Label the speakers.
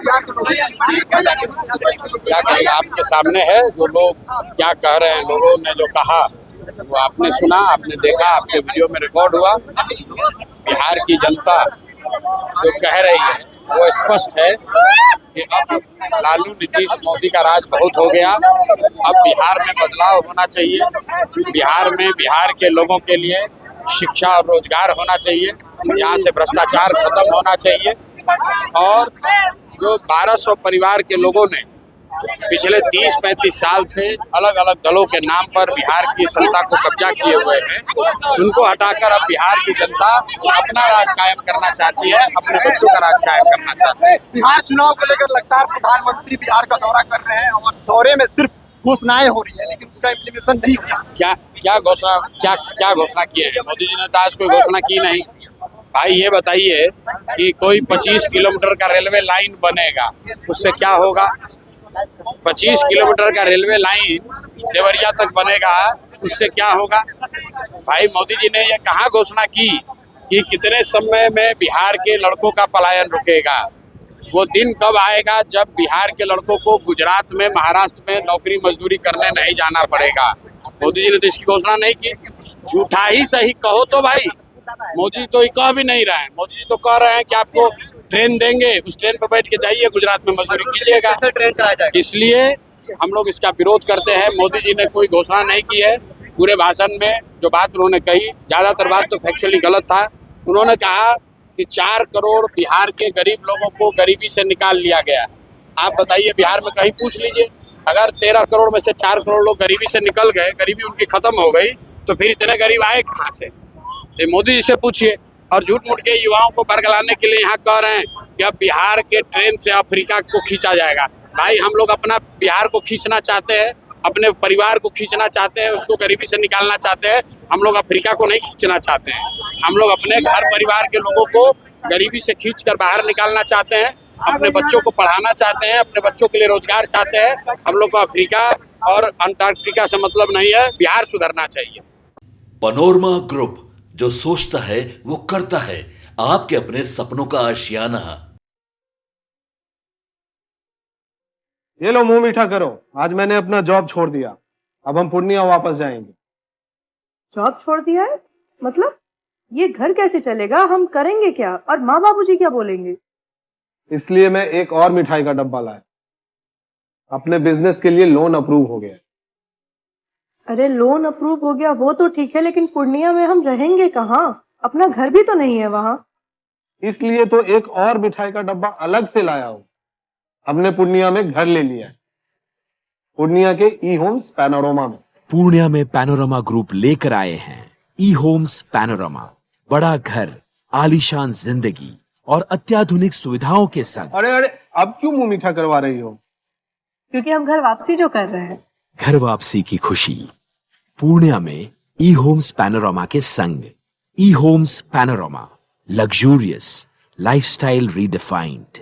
Speaker 1: बिहार के लोगों
Speaker 2: क्या कहें, आपके सामने है जो लोग क्या कह रहे हैं। लोगों ने जो कहा वो आपने सुना, आपने देखा, आपके वीडियो में रिकॉर्ड हुआ। बिहार की जनता जो कह रही है वो स्पष्ट है कि अब लालू नीतीश मोदी का राज बहुत हो गया। अब बिहार में बदलाव होना चाहिए। बिहार में बिहार के लोगों के लिए शिक्षा और रोजगार होना चाहिए। यहाँ से भ्रष्टाचार खत्म होना चाहिए। और जो 1200 परिवार के लोगों ने पिछले 30-35 साल से अलग अलग दलों के नाम पर बिहार की सत्ता को कब्जा किए हुए हैं, उनको हटाकर अब बिहार की जनता अपना राज कायम करना चाहती है, अपने बच्चों का राज कायम करना चाहती है।
Speaker 1: बिहार चुनाव को लेकर लगातार प्रधानमंत्री बिहार का दौरा कर रहे हैं और दौरे में सिर्फ घोषणाएं हो रही है, लेकिन उसका इम्प्लीमेशन नहीं हुआ।
Speaker 2: क्या घोषणा किए हैं मोदी जी ने? तो आज कोई घोषणा की नहीं। भाई ये बताइए कि कोई 25 किलोमीटर का रेलवे लाइन बनेगा, उससे क्या होगा? 25 किलोमीटर का रेलवे लाइन देवरिया तक बनेगा, उससे क्या होगा? भाई मोदी जी ने ये कहाँ घोषणा की कि कितने समय में बिहार के लड़कों का पलायन रुकेगा? वो दिन कब आएगा जब बिहार के लड़कों को गुजरात में, महाराष्ट्र में नौकरी मजदूरी करने नहीं जाना पड़ेगा? मोदी जी ने तो इसकी घोषणा नहीं की। झूठा ही सही कहो तो भाई, मोदी जी तो ये कह भी नहीं रहे हैं। मोदी जी तो कह रहे हैं कि आपको ट्रेन देंगे, उस ट्रेन पर बैठ के जाइए, गुजरात में मजदूरी कीजिएगा।
Speaker 3: ट्रेन चलाया जाएगा।
Speaker 2: इसलिए हम लोग इसका विरोध करते हैं। मोदी जी ने कोई घोषणा नहीं की है। पूरे भाषण में जो बात उन्होंने कही, ज्यादातर बात तो फैक्चुअली गलत था। उन्होंने कहा कि 4 करोड़ बिहार के गरीब लोगों को गरीबी से निकाल लिया गया है। आप बताइए, बिहार में कहीं पूछ लीजिए, अगर 13 करोड़ में से 4 करोड़ लोग गरीबी से निकल गए, गरीबी उनकी खत्म हो गई, तो फिर इतने गरीब आए कहाँ से? ये मोदी जी से पूछिए। और झूठ मूठ के युवाओं को बरगलाने के लिए यहाँ कह रहे हैं कि अब बिहार के ट्रेन से अफ्रीका को खींचा जाएगा। भाई हम लोग अपना बिहार को खींचना चाहते हैं, अपने परिवार को खींचना चाहते हैं, उसको गरीबी से निकालना चाहते हैं। हम लोग अफ्रीका को नहीं खींचना चाहते हैं। हम लोग अपने घर परिवार के लोगों को गरीबी से खींचकर बाहर निकालना चाहते हैं, अपने बच्चों को पढ़ाना चाहते हैं, अपने बच्चों के लिए रोजगार चाहते हैं। हम लोग को अफ्रीका और अंटार्कटिका से मतलब नहीं है। बिहार सुधरना चाहिए।
Speaker 4: पैनोरमा ग्रुप, जो सोचता है वो करता है। आपके अपने सपनों का आशियाना।
Speaker 5: ये लो, मुंह मीठा करो। आज मैंने अपना जॉब छोड़ दिया, अब हम पूर्णिया वापस जाएंगे।
Speaker 6: जॉब छोड़ दिया है? मतलब ये घर कैसे चलेगा? हम करेंगे क्या? और माँ बाबूजी क्या बोलेंगे?
Speaker 5: इसलिए मैं एक और मिठाई का डब्बा लाया। अपने बिजनेस के लिए लोन अप्रूव हो गया।
Speaker 6: अरे लोन अप्रूव हो गया वो तो ठीक है, लेकिन पूर्णिया में हम रहेंगे कहाँ? अपना घर भी तो नहीं है वहां।
Speaker 5: इसलिए तो एक और मिठाई का डब्बा अलग से लाया हूं। हमने पूर्णिया में घर ले लिया है, पूर्णिया के ई होम्स पैनोरमा में।
Speaker 7: पूर्णिया में पैनोरमा ग्रुप लेकर आए हैं ई होम्स पैनोरमा। बड़ा घर, आलीशान जिंदगी और अत्याधुनिक सुविधाओं के संग।
Speaker 5: अरे अब क्यों मुंह मीठा करवा रही हो?
Speaker 6: क्योंकि हम घर वापसी जो कर रहे हैं।
Speaker 7: घर वापसी की खुशी पूर्णिया में ई होम्स पैनोरमा के संग। E homes panorama, luxurious lifestyle redefined.